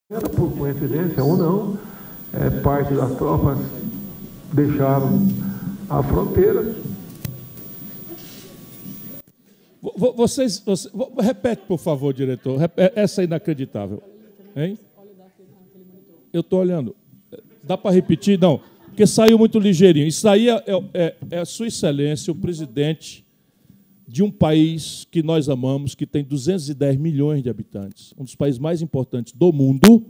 Por coincidência ou não, parte das tropas deixaram a fronteira. Repete, por favor, diretor. Essa é inacreditável. Hein? Eu estou olhando. Dá para repetir? Não, porque saiu muito ligeirinho. Isso aí é Sua Excelência, o presidente de um país que nós amamos, que tem 210 milhões de habitantes, um dos países mais importantes do mundo,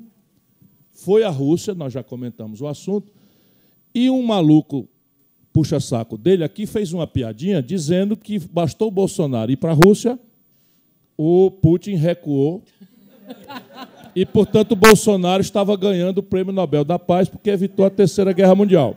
foi a Rússia, nós já comentamos o assunto, e um maluco puxa-saco dele aqui fez uma piadinha dizendo que bastou o Bolsonaro ir para a Rússia, o Putin recuou, e, portanto, o Bolsonaro estava ganhando o Prêmio Nobel da Paz porque evitou a Terceira Guerra Mundial.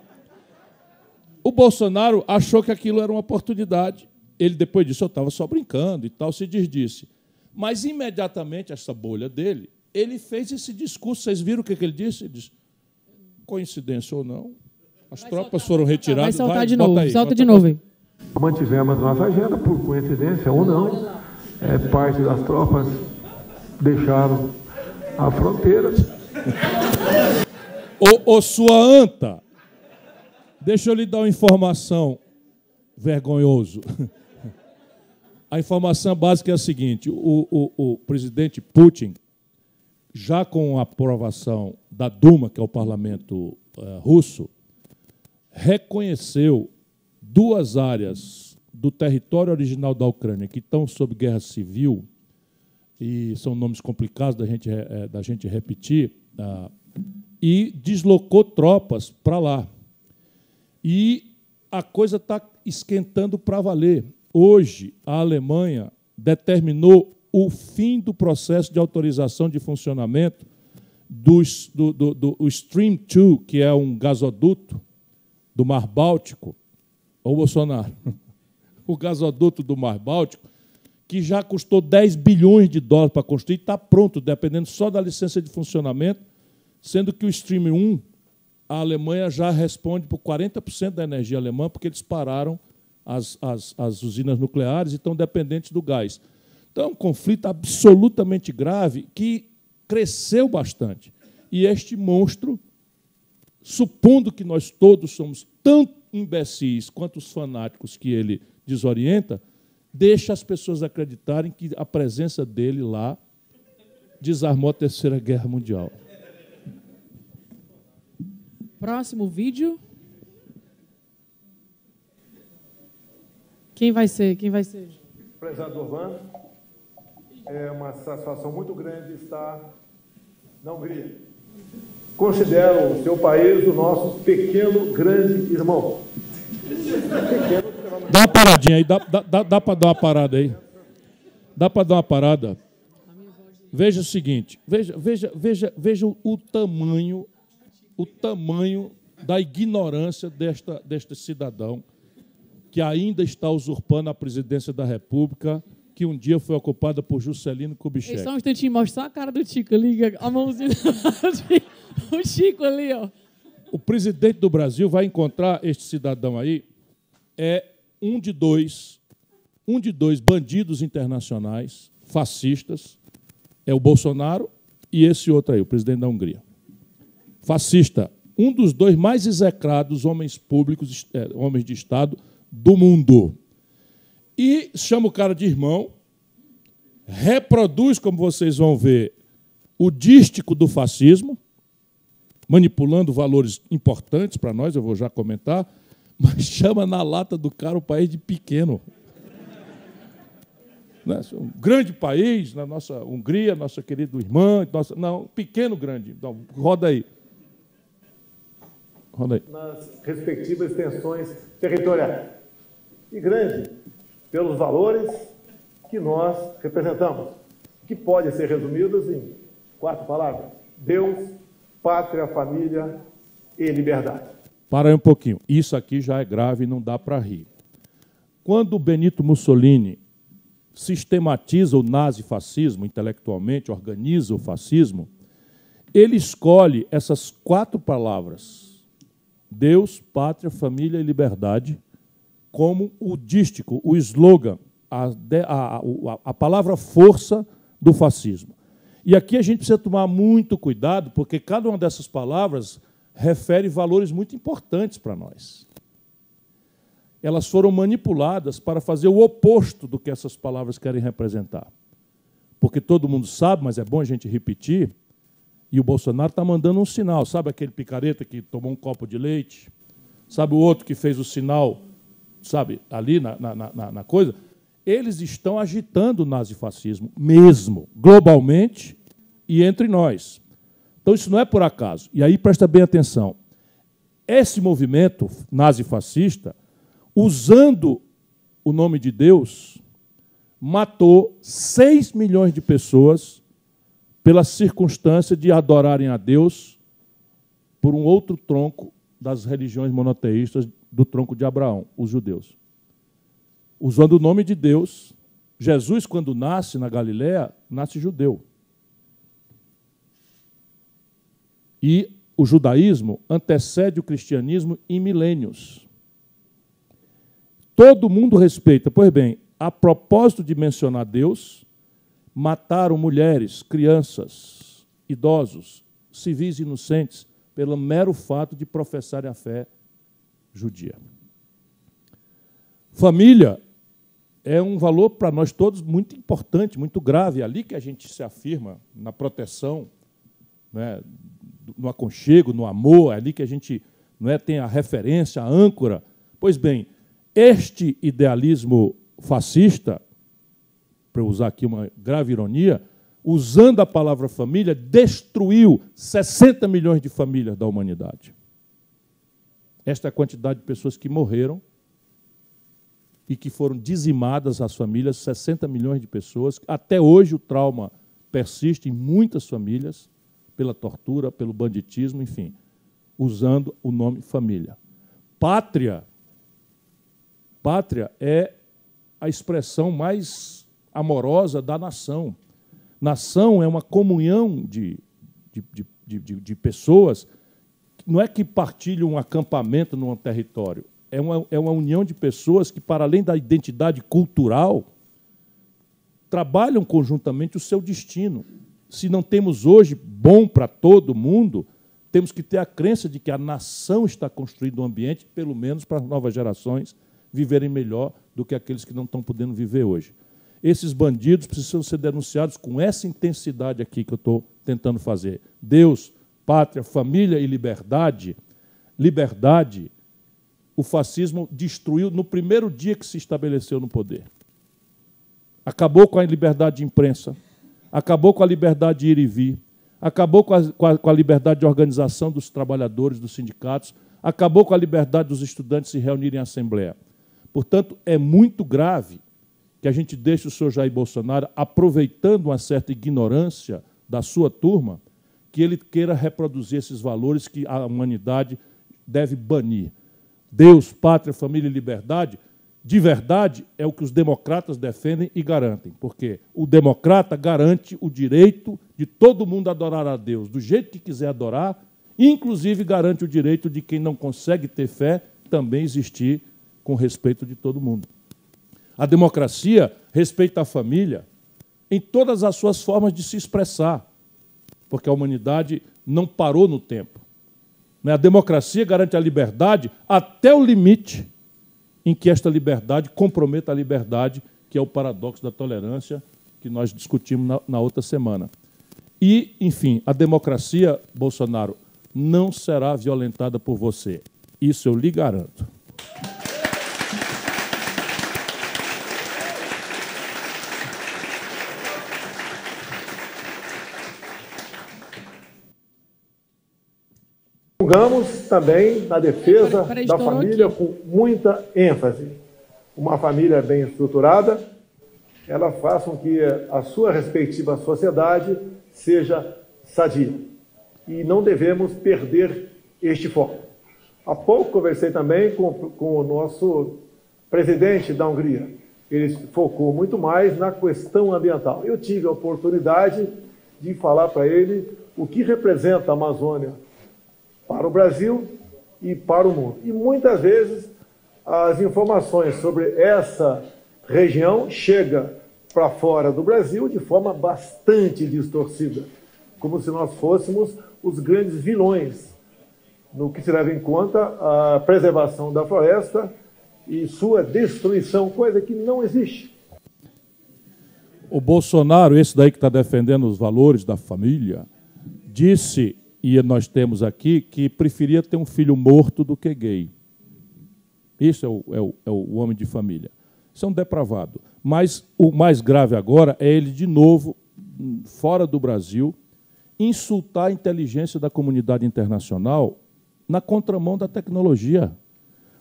O Bolsonaro achou que aquilo era uma oportunidade. Ele, depois disso, eu estava só brincando e tal, se desdisse. Mas, imediatamente, essa bolha dele, ele fez esse discurso. Vocês viram o que ele disse? Ele disse, coincidência ou não, as tropas foram retiradas. Vai soltar de novo, solta de novo. Mantivemos nossa agenda, por coincidência ou não, parte das tropas deixaram a fronteira. Ô, sua anta, deixa eu lhe dar uma informação, vergonhoso. A informação básica é a seguinte, o presidente Putin, já com a aprovação da Duma, que é o parlamento russo, reconheceu duas áreas do território original da Ucrânia que estão sob guerra civil, e são nomes complicados da gente repetir, e deslocou tropas para lá. E a coisa está esquentando para valer. Hoje, a Alemanha determinou o fim do processo de autorização de funcionamento do Stream 2, que é um gasoduto do Mar Báltico. Ô, Bolsonaro, o gasoduto do Mar Báltico, que já custou 10 bilhões de dólares para construir, está pronto, dependendo só da licença de funcionamento, sendo que o Stream 1, a Alemanha já responde por 40% da energia alemã, porque eles pararam as usinas nucleares e estão dependentes do gás. Então, é um conflito absolutamente grave que cresceu bastante. E este monstro, supondo que nós todos somos tão imbecis quanto os fanáticos que ele desorienta, deixa as pessoas acreditarem que a presença dele lá desarmou a Terceira Guerra Mundial. Próximo vídeo. Quem vai ser? Prezado Orbán, é uma satisfação muito grande estar na Hungria. Considero o seu país o nosso pequeno, grande irmão. Dá uma paradinha aí, dá para dar uma parada aí. Dá para dar uma parada. Veja o seguinte, veja o tamanho da ignorância deste cidadão que ainda está usurpando a presidência da República, que um dia foi ocupada por Juscelino Kubitschek. Só um instantinho, mostrar a cara do Chico ali, a mãozinha o Chico ali, ó. O presidente do Brasil vai encontrar este cidadão aí, um de dois bandidos internacionais, fascistas, é o Bolsonaro e esse outro aí, o presidente da Hungria. Fascista, um dos dois mais execrados homens públicos, homens de Estado do mundo. E chama o cara de irmão, reproduz, como vocês vão ver, o dístico do fascismo, manipulando valores importantes para nós, eu vou já comentar, mas chama na lata do cara o país de pequeno. Um grande país, na nossa Hungria, nossa querida irmã, não, pequeno, grande. Então, roda aí. Nas respectivas extensões territoriais. E grande pelos valores que nós representamos, que podem ser resumidos em 4 palavras: Deus, pátria, família e liberdade. Para aí um pouquinho. Isso aqui já é grave e não dá para rir. Quando o Benito Mussolini sistematiza o nazifascismo intelectualmente, organiza o fascismo, ele escolhe essas 4 palavras: Deus, pátria, família e liberdade, como o o slogan, a palavra força do fascismo. E aqui a gente precisa tomar muito cuidado, porque cada uma dessas palavras refere valores muito importantes para nós. Elas foram manipuladas para fazer o oposto do que essas palavras querem representar. Porque todo mundo sabe, mas é bom a gente repetir, e o Bolsonaro está mandando um sinal. Sabe aquele picareta que tomou um copo de leite? Sabe o outro que fez o sinal, sabe, ali na coisa? Eles estão agitando o nazifascismo mesmo, globalmente e entre nós. Então, isso não é por acaso. E aí, presta bem atenção. Esse movimento nazifascista, usando o nome de Deus, matou 6 milhões de pessoas pela circunstância de adorarem a Deus por um outro tronco das religiões monoteístas do tronco de Abraão, os judeus. Usando o nome de Deus, Jesus, quando nasce na Galileia, nasce judeu. E o judaísmo antecede o cristianismo em milênios. Todo mundo respeita. Pois bem, a propósito de mencionar Deus, mataram mulheres, crianças, idosos, civis inocentes, pelo mero fato de professarem a fé judia. Família é um valor para nós todos muito importante, muito grave. É ali que a gente se afirma na proteção, né, no aconchego, no amor, é ali que a gente, não é, tem a referência, a âncora. Pois bem, este idealismo fascista, para usar aqui uma grave ironia, usando a palavra família, destruiu 60 milhões de famílias da humanidade. Esta é a quantidade de pessoas que morreram e que foram dizimadas as famílias, 60 milhões de pessoas. Até hoje o trauma persiste em muitas famílias, pela tortura, pelo banditismo, enfim, usando o nome família. Pátria é a expressão mais amorosa da nação. Nação é uma comunhão de pessoas, não é que partilham um acampamento num território, é uma união de pessoas que, para além da identidade cultural, trabalham conjuntamente o seu destino. Se não temos hoje bom para todo mundo, temos que ter a crença de que a nação está construindo um ambiente, pelo menos para as novas gerações, viverem melhor do que aqueles que não estão podendo viver hoje. Esses bandidos precisam ser denunciados com essa intensidade aqui que eu estou tentando fazer. Deus, pátria, família e liberdade. Liberdade, o fascismo destruiu no primeiro dia que se estabeleceu no poder. Acabou com a liberdade de imprensa, acabou com a liberdade de ir e vir, acabou com a liberdade de organização dos trabalhadores, dos sindicatos, acabou com a liberdade dos estudantes se reunirem em assembleia. Portanto, é muito grave que a gente deixe o senhor Jair Bolsonaro, aproveitando uma certa ignorância da sua turma, que ele queira reproduzir esses valores que a humanidade deve banir. Deus, pátria, família e liberdade, de verdade, é o que os democratas defendem e garantem. Porque o democrata garante o direito de todo mundo adorar a Deus, do jeito que quiser adorar, inclusive garante o direito de quem não consegue ter fé também existir com respeito de todo mundo. A democracia respeita a família em todas as suas formas de se expressar, porque a humanidade não parou no tempo. A democracia garante a liberdade até o limite em que esta liberdade comprometa a liberdade, que é o paradoxo da tolerância que nós discutimos na outra semana. E, enfim, a democracia, Bolsonaro, não será violentada por você. Isso eu lhe garanto. Divulgamos também na defesa da família com muita ênfase. Uma família bem estruturada, ela faz com que a sua respectiva sociedade seja sadia. E não devemos perder este foco. Há pouco conversei também com o nosso presidente da Hungria. Ele focou muito mais na questão ambiental. Eu tive a oportunidade de falar para ele o que representa a Amazônia para o Brasil e para o mundo. E muitas vezes as informações sobre essa região chegam para fora do Brasil de forma bastante distorcida, como se nós fôssemos os grandes vilões no que se leva em conta a preservação da floresta e sua destruição, coisa que não existe. O Bolsonaro, esse daí que está defendendo os valores da família, disse, e nós temos aqui, que preferia ter um filho morto do que gay. Isso é o homem de família. Isso é um depravado. Mas o mais grave agora é ele, de novo, fora do Brasil, insultar a inteligência da comunidade internacional na contramão da tecnologia.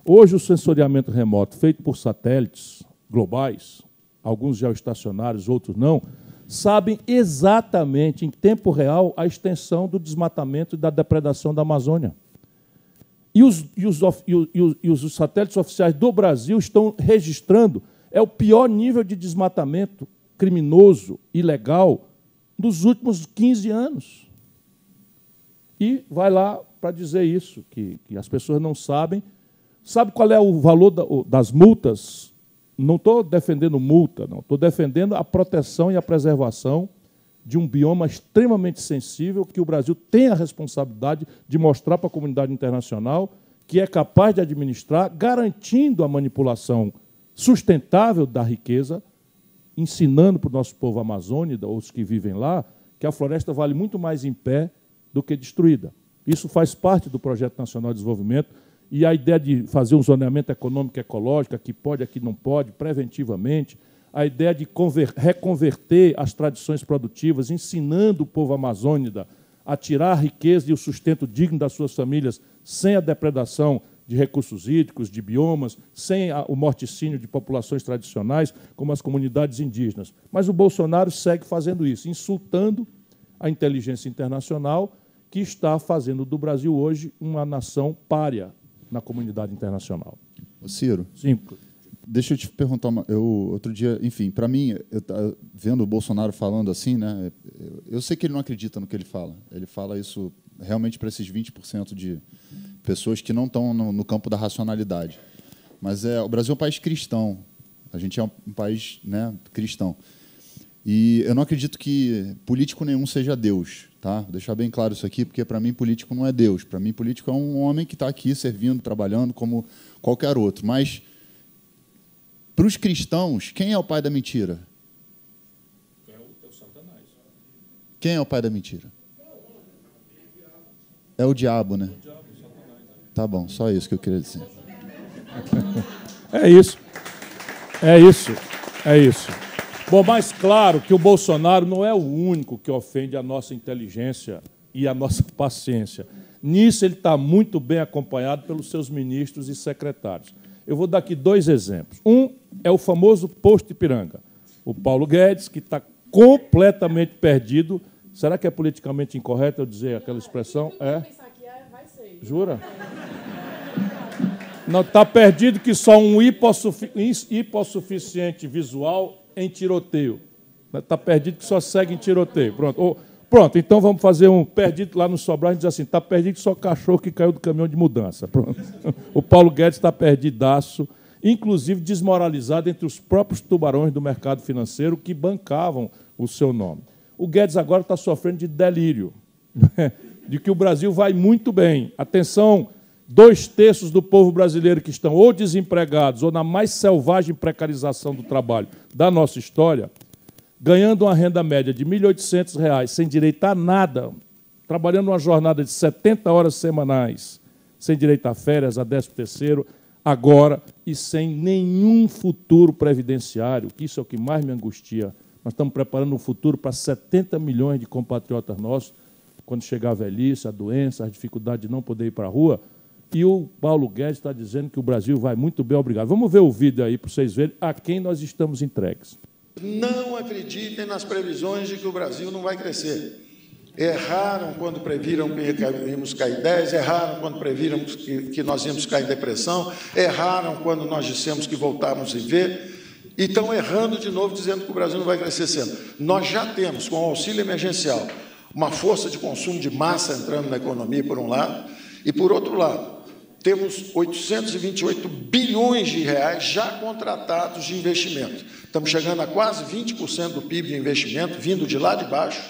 Hoje, o sensoriamento remoto feito por satélites globais, alguns geoestacionários, outros não, sabem exatamente, em tempo real, a extensão do desmatamento e da depredação da Amazônia. E os satélites oficiais do Brasil estão registrando o pior nível de desmatamento criminoso, ilegal, dos últimos 15 anos. E vai lá para dizer isso, que as pessoas não sabem. Sabe qual é o valor das multas? Não estou defendendo multa, não. Estou defendendo a proteção e a preservação de um bioma extremamente sensível que o Brasil tem a responsabilidade de mostrar para a comunidade internacional que é capaz de administrar, garantindo a manipulação sustentável da riqueza, ensinando para o nosso povo amazônida, ou os que vivem lá, que a floresta vale muito mais em pé do que destruída. Isso faz parte do Projeto Nacional de Desenvolvimento e a ideia de fazer um zoneamento econômico e ecológico, aqui pode, aqui não pode, preventivamente, a ideia de reconverter as tradições produtivas, ensinando o povo amazônida a tirar a riqueza e o sustento digno das suas famílias sem a depredação de recursos hídricos, de biomas, sem o morticínio de populações tradicionais, como as comunidades indígenas. Mas o Bolsonaro segue fazendo isso, insultando a inteligência internacional, que está fazendo do Brasil hoje uma nação pária na comunidade internacional. Ô Ciro, sim. Deixa eu te perguntar, outro dia, enfim, para mim, vendo o Bolsonaro falando assim, né, eu sei que ele não acredita no que ele fala isso realmente para esses 20% de pessoas que não estão no campo da racionalidade. Mas o Brasil é um país cristão, a gente é um país, né, cristão. E eu não acredito que político nenhum seja Deus, tá? Vou deixar bem claro isso aqui, porque para mim político não é Deus. Para mim político é um homem que está aqui servindo, trabalhando como qualquer outro. Mas para os cristãos, quem é o pai da mentira? É o Satanás. Quem é o pai da mentira? É o diabo, né? O diabo, o Satanás. Tá bom, só isso que eu queria dizer. É isso. É isso. É isso. Bom, mas claro que o Bolsonaro não é o único que ofende a nossa inteligência e a nossa paciência. Nisso ele está muito bem acompanhado pelos seus ministros e secretários. Eu vou dar aqui 2 exemplos. Um é o famoso posto Ipiranga. O Paulo Guedes, que está completamente perdido. Será que é politicamente incorreto eu dizer aquela expressão? É? Jura? Não, está perdido que só um hipossuficiente visual em tiroteio. Está perdido que só segue em tiroteio. Pronto. Pronto, então vamos fazer um perdido lá no Sobral, a gente diz assim, está perdido que só cachorro que caiu do caminhão de mudança. Pronto. O Paulo Guedes está perdidaço, inclusive desmoralizado entre os próprios tubarões do mercado financeiro que bancavam o seu nome. O Guedes agora está sofrendo de delírio, de que o Brasil vai muito bem. Atenção, 2/3 do povo brasileiro que estão ou desempregados ou na mais selvagem precarização do trabalho da nossa história, ganhando uma renda média de R$ 1.800, sem direito a nada, trabalhando uma jornada de 70 horas semanais, sem direito a férias, a 13º, agora, e sem nenhum futuro previdenciário, que isso é o que mais me angustia. Nós estamos preparando um futuro para 70 milhões de compatriotas nossos, quando chegar a velhice, a doença, a dificuldade de não poder ir para a rua, e o Paulo Guedes está dizendo que o Brasil vai muito bem, obrigado. Vamos ver o vídeo aí para vocês verem a quem nós estamos entregues. Não acreditem nas previsões de que o Brasil não vai crescer. Erraram quando previram que íamos cair 10, erraram quando previram que nós íamos cair em depressão, erraram quando nós dissemos que voltávamos a viver, e estão errando de novo, dizendo que o Brasil não vai crescer sendo. Nós já temos, com o auxílio emergencial, uma força de consumo de massa entrando na economia, por um lado, e, por outro lado, temos 828 bilhões de reais já contratados de investimento. Estamos chegando a quase 20% do PIB de investimento, vindo de lá de baixo,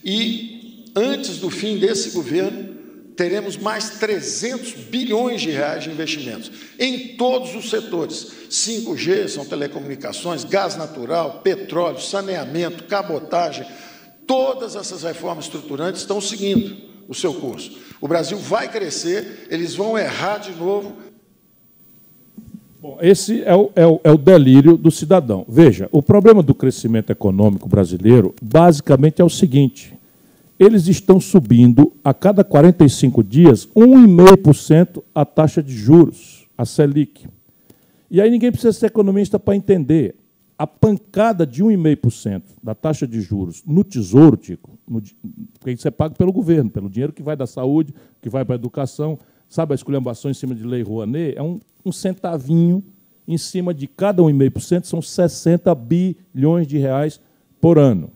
e antes do fim desse governo, teremos mais 300 bilhões de reais de investimentos em todos os setores. 5G, são telecomunicações, gás natural, petróleo, saneamento, cabotagem. Todas essas reformas estruturantes estão seguindo o seu curso. O Brasil vai crescer, eles vão errar de novo. Bom, esse é o delírio do cidadão. Veja, o problema do crescimento econômico brasileiro basicamente é o seguinte: eles estão subindo a cada 45 dias 1,5% a taxa de juros, a Selic. E aí ninguém precisa ser economista para entender. A pancada de 1,5% da taxa de juros no Tesouro, Tico, porque isso é pago pelo governo, pelo dinheiro que vai da saúde, que vai para a educação, sabe, a esculhambação em cima de Lei Rouanet, é um centavinho em cima de cada 1,5%, são 60 bilhões de reais por ano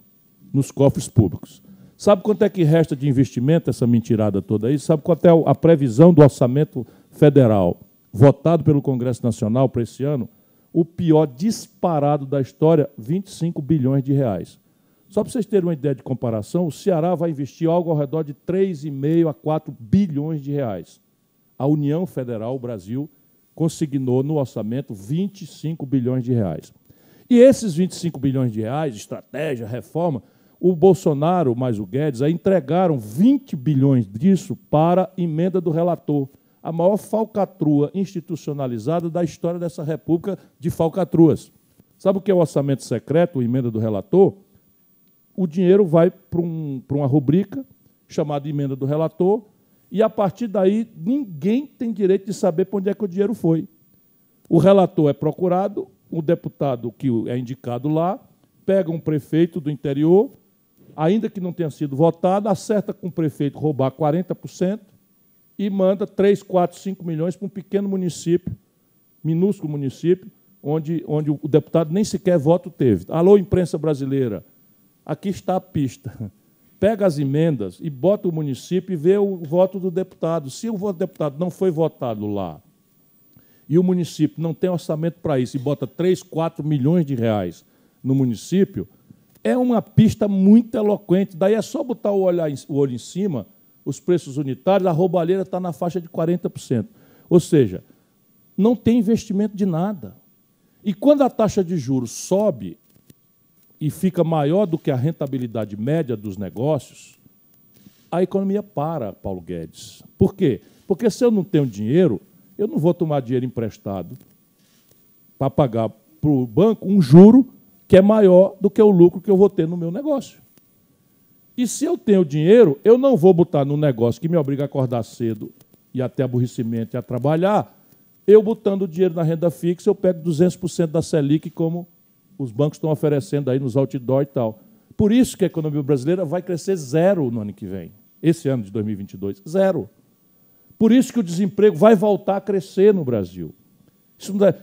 nos cofres públicos. Sabe quanto é que resta de investimento, essa mentirada toda aí? Sabe quanto é a previsão do orçamento federal votado pelo Congresso Nacional para esse ano? O pior disparado da história, 25 bilhões de reais. Só para vocês terem uma ideia de comparação, o Ceará vai investir algo ao redor de 3,5 a 4 bilhões de reais. A União Federal, o Brasil, consignou no orçamento 25 bilhões de reais. E esses 25 bilhões de reais, estratégia, reforma, o Bolsonaro mais o Guedes aí entregaram 20 bilhões disso para a emenda do relator, a maior falcatrua institucionalizada da história dessa república de falcatruas. Sabe o que é o orçamento secreto, a emenda do relator? O dinheiro vai para uma rubrica chamada emenda do relator e, a partir daí, ninguém tem direito de saber para onde é que o dinheiro foi. O relator é procurado, o deputado que é indicado lá, pega um prefeito do interior, ainda que não tenha sido votado, acerta com o prefeito roubar 40%, e manda 3, 4, 5 milhões para um pequeno município, minúsculo município, onde o deputado nem sequer voto teve. Alô, imprensa brasileira, aqui está a pista. Pega as emendas e bota o município e vê o voto do deputado. Se o voto do deputado não foi votado lá e o município não tem orçamento para isso e bota 3, 4 milhões de reais no município, é uma pista muito eloquente. Daí é só botar o olho em cima, os preços unitários, a roubalheira está na faixa de 40%. Ou seja, não tem investimento de nada. E quando a taxa de juros sobe e fica maior do que a rentabilidade média dos negócios, a economia para, Paulo Guedes. Por quê? Porque se eu não tenho dinheiro, eu não vou tomar dinheiro emprestado para pagar para o banco um juro que é maior do que o lucro que eu vou ter no meu negócio. E se eu tenho dinheiro, eu não vou botar num negócio que me obriga a acordar cedo e até aborrecimento e a trabalhar. Eu botando o dinheiro na renda fixa, eu pego 200% da Selic, como os bancos estão oferecendo aí nos outdoor e tal. Por isso que a economia brasileira vai crescer 0 no ano que vem, esse ano de 2022, 0. Por isso que o desemprego vai voltar a crescer no Brasil.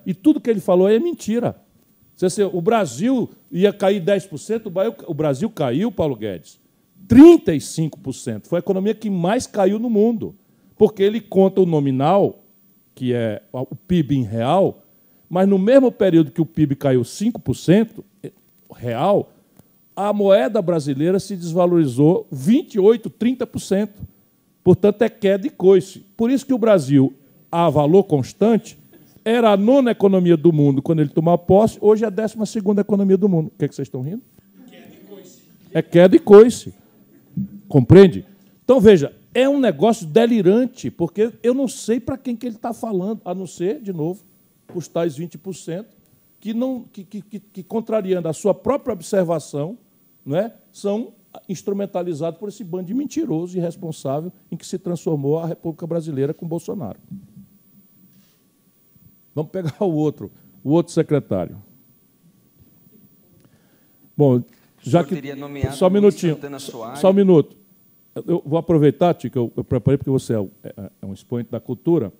E tudo que ele falou aí é mentira. O Brasil ia cair 10%, o Brasil caiu, Paulo Guedes, 35%. Foi a economia que mais caiu no mundo, porque ele conta o nominal, que é o PIB em real, mas no mesmo período que o PIB caiu 5% real, a moeda brasileira se desvalorizou 28%, 30%. Portanto, é queda e coice. Por isso que o Brasil, a valor constante, era a 9ª economia do mundo quando ele tomou posse, hoje é a 12ª economia do mundo. O que é que vocês estão rindo? Queda e coice. É queda e coice. Compreende? Então, veja, é um negócio delirante, porque eu não sei para quem que ele está falando, a não ser, de novo, os tais 20%, que contrariando a sua própria observação, não é, são instrumentalizados por esse bando de mentiroso e irresponsável em que se transformou a República Brasileira com Bolsonaro. Vamos pegar o outro secretário. Bom, já que... Só um minutinho, só um minuto. Eu vou aproveitar, Tico, eu preparei porque você é um expoente da cultura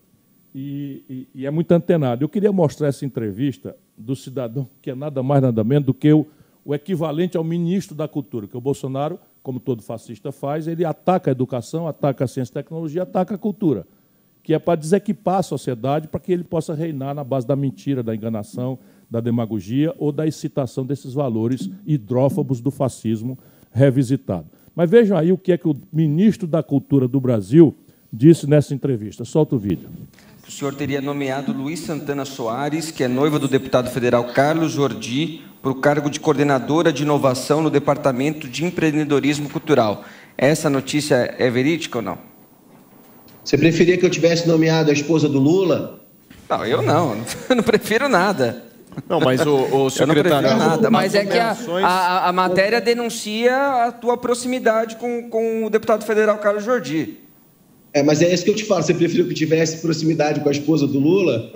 e é muito antenado. Eu queria mostrar essa entrevista do cidadão que é nada mais, nada menos do que o equivalente ao ministro da Cultura, que o Bolsonaro, como todo fascista faz, ele ataca a educação, ataca a ciência e tecnologia, ataca a cultura. que é para desequipar a sociedade para que ele possa reinar na base da mentira, da enganação, da demagogia ou da excitação desses valores hidrófobos do fascismo revisitado. Mas vejam aí o que é que o ministro da Cultura do Brasil disse nessa entrevista. Solta o vídeo. O senhor teria nomeado Luiz Santana Soares, que é noiva do deputado federal Carlos Jordi, para o cargo de coordenadora de inovação no Departamento de Empreendedorismo Cultural. Essa notícia é verídica ou não? Você preferia que eu tivesse nomeado a esposa do Lula? Não, eu não. Eu não prefiro nada. Não, mas o secretário... Eu não prefiro nada, mas é que a matéria denuncia a tua proximidade com o deputado federal Carlos Jordi. Mas é isso que eu te falo. Você preferiu que tivesse proximidade com a esposa do Lula?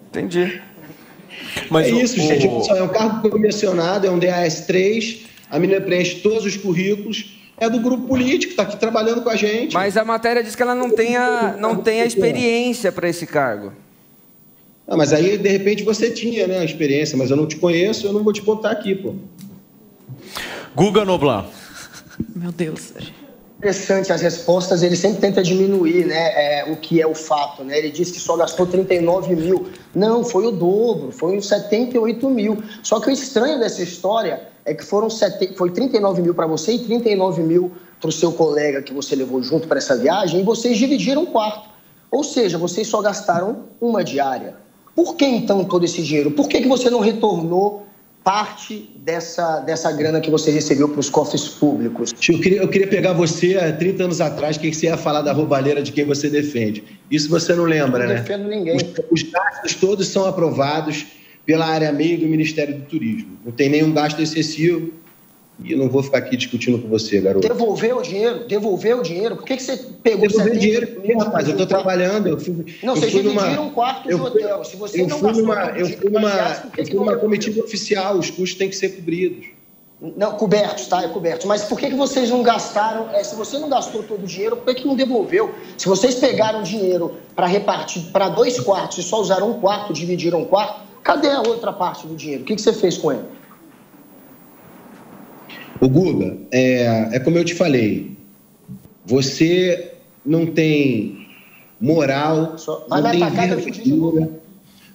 Entendi. Mas isso, gente. É um cargo comissionado, é um DAS-3, a menina preenche todos os currículos, é do grupo político, está aqui trabalhando com a gente. Mas a matéria diz que ela não tem a experiência para esse cargo. Mas aí, de repente, você tinha, né, a experiência, mas eu não te conheço, eu não vou te contar aqui, pô. Guga Noblar. Meu Deus. Interessante as respostas, ele sempre tenta diminuir, né, o que é o fato, né? Ele disse que só gastou 39 mil. Não, foi o dobro, foi uns 78 mil. Só que o estranho dessa história é que foi 39 mil para você e 39 mil para o seu colega que você levou junto para essa viagem, e vocês dividiram um quarto. Ou seja, vocês só gastaram uma diária. Por que, então, todo esse dinheiro? Por que você não retornou parte dessa grana que você recebeu para os cofres públicos? Eu queria pegar você há 30 anos atrás, que você ia falar da roubalheira de quem você defende. Isso você não lembra, né? Não defendo ninguém. Os gastos todos são aprovados pela área meio do Ministério do Turismo. Não tem nenhum gasto excessivo. E eu não vou ficar aqui discutindo com você, garoto. Devolveu o dinheiro? Por que você pegou... Devolver dinheiro, rapaz, eu estou trabalhando. Vocês dividiram um quarto de hotel. Se você não gastou... Eu fui numa comitiva oficial, os custos têm que ser cobridos. Não, cobertos, tá? É cobertos. Mas por que vocês não gastaram... se você não gastou todo o dinheiro, por que não devolveu? Se vocês pegaram dinheiro para repartir para 2 quartos e só usaram um quarto, dividiram um quarto, cadê a outra parte do dinheiro? O que você fez com ele? O Guga, é como eu te falei, você não tem moral, não tem verdadeira,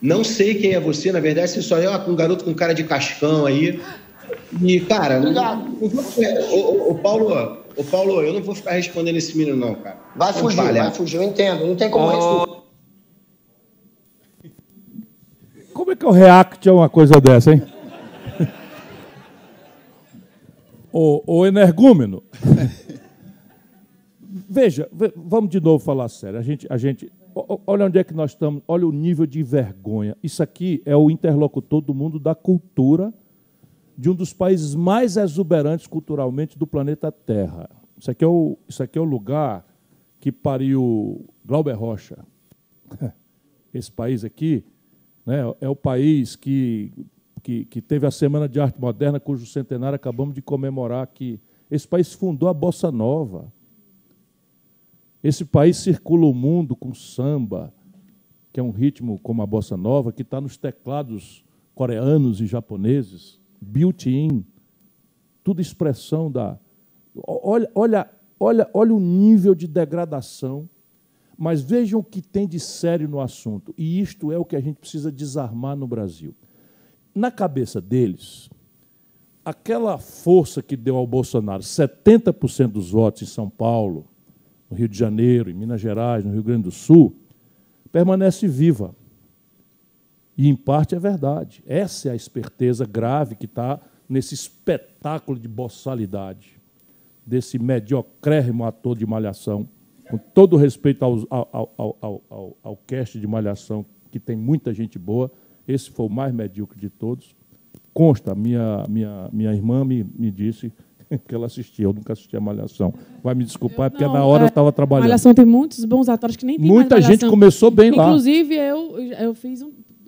não sei quem é você, na verdade, você só é um garoto com cara de cascão aí, e, cara, o Paulo, eu não vou ficar respondendo esse menino não, cara. Vai fugir, eu entendo, não tem como responder. Como é que é o react a uma coisa dessa, hein? O energúmeno. Veja, vamos de novo falar sério. A gente, olha onde é que nós estamos, olha o nível de vergonha. Isso aqui é o interlocutor do mundo da cultura de um dos países mais exuberantes culturalmente do planeta Terra. Isso aqui é o lugar que pariu Glauber Rocha. Esse país aqui, né, é o país que teve a Semana de Arte Moderna, cujo centenário acabamos de comemorar aqui. Esse país fundou a Bossa Nova. Esse país circula o mundo com samba, que é um ritmo como a Bossa Nova, que está nos teclados coreanos e japoneses, built-in, tudo expressão da... Olha o nível de degradação, mas vejam o que tem de sério no assunto. E isto é o que a gente precisa desarmar no Brasil. Na cabeça deles, aquela força que deu ao Bolsonaro 70% dos votos em São Paulo, no Rio de Janeiro, em Minas Gerais, no Rio Grande do Sul, permanece viva. E, em parte, é verdade. Essa é a esperteza grave que está nesse espetáculo de boçalidade, desse mediocrérrimo ator de Malhação, com todo respeito ao cast de Malhação, que tem muita gente boa. Esse foi o mais medíocre de todos. Consta, minha irmã me disse que ela assistia. Eu nunca assisti a Malhação. Vai me desculpar, porque na hora eu estava trabalhando. Malhação tem muitos bons atores que nem tem muita mais gente começou bem lá. Inclusive, eu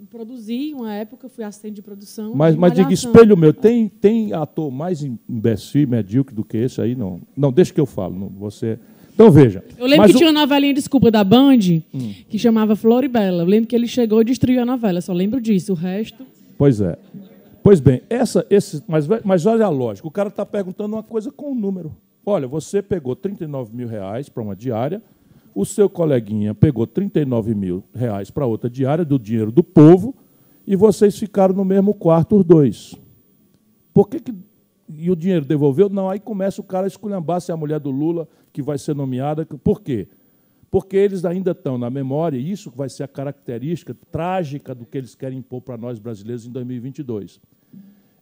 produzi uma época, fui assistente de produção. Mas diga, espelho meu, tem ator mais imbecil, medíocre do que esse aí? Não. Não, deixa que eu falo. Não, você... Então, veja. Eu lembro que tinha uma novelinha, desculpa, da Band, que chamava Floribela. Eu lembro que ele chegou e destruiu a novela. Só lembro disso. O resto... Pois é. Pois bem, mas olha a lógica. O cara está perguntando uma coisa com um número. Olha, você pegou R$39 mil para uma diária, O seu coleguinha pegou R$39 mil para outra diária, do dinheiro do povo, e vocês ficaram no mesmo quarto, os dois. Por que e o dinheiro devolveu? Não, aí começa o cara a esculhambar se é a mulher do Lula que vai ser nomeada. Por quê? Porque eles ainda estão na memória, e isso vai ser a característica trágica do que eles querem impor para nós brasileiros em 2022.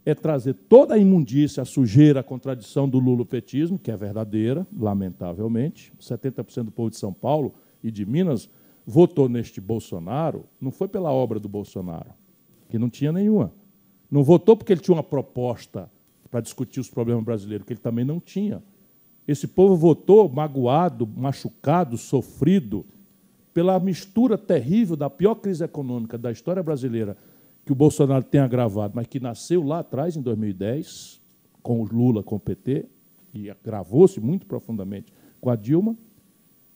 É trazer toda a imundícia, a sujeira, a contradição do lulopetismo, que é verdadeira, lamentavelmente. 70% do povo de São Paulo e de Minas votou neste Bolsonaro, não foi pela obra do Bolsonaro, que não tinha nenhuma. Não votou porque ele tinha uma proposta para discutir os problemas brasileiros, que ele também não tinha. Esse povo votou magoado, machucado, sofrido, pela mistura terrível da pior crise econômica da história brasileira, que o Bolsonaro tem agravado, mas que nasceu lá atrás, em 2010, com o Lula, com o PT, e agravou-se muito profundamente com a Dilma,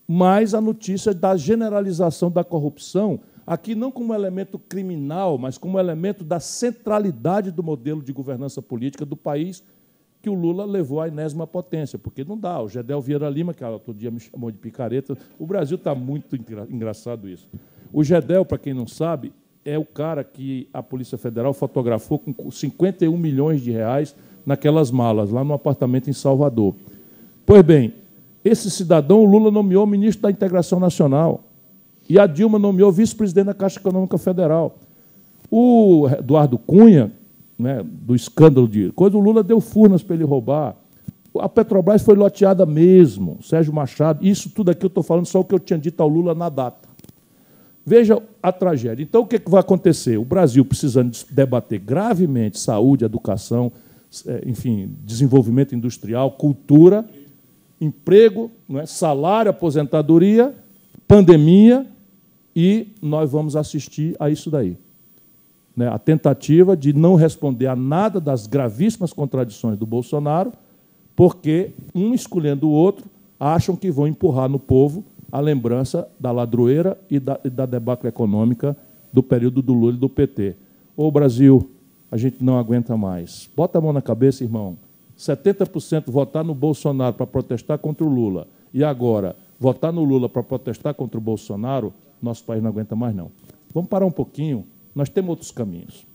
mais a notícia da generalização da corrupção, aqui não como elemento criminal, mas como elemento da centralidade do modelo de governança política do país, que o Lula levou à enésima potência, porque não dá. O Gedel Vieira Lima, que outro dia me chamou de picareta, o Brasil está muito engraçado isso. O Gedel, para quem não sabe, é o cara que a Polícia Federal fotografou com 51 milhões de reais naquelas malas, lá no apartamento em Salvador. Pois bem, esse cidadão, o Lula nomeou ministro da Integração Nacional e a Dilma nomeou vice-presidente da Caixa Econômica Federal. O Eduardo Cunha, né, do escândalo de coisa, o Lula deu furnas para ele roubar. A Petrobras foi loteada mesmo, Sérgio Machado. Isso tudo aqui eu estou falando só o que eu tinha dito ao Lula na data. Veja a tragédia. Então, o que vai acontecer? O Brasil precisando debater gravemente saúde, educação, enfim, desenvolvimento industrial, cultura, emprego, não é? Salário, aposentadoria, pandemia, e nós vamos assistir a isso daí. Né? A tentativa de não responder a nada das gravíssimas contradições do Bolsonaro, porque, um escolhendo o outro, acham que vão empurrar no povo a lembrança da ladroeira e da debacle econômica do período do Lula e do PT. Ô, Brasil, a gente não aguenta mais. Bota a mão na cabeça, irmão. 70% votar no Bolsonaro para protestar contra o Lula e agora votar no Lula para protestar contra o Bolsonaro, nosso país não aguenta mais, não. Vamos parar um pouquinho. Nós temos outros caminhos.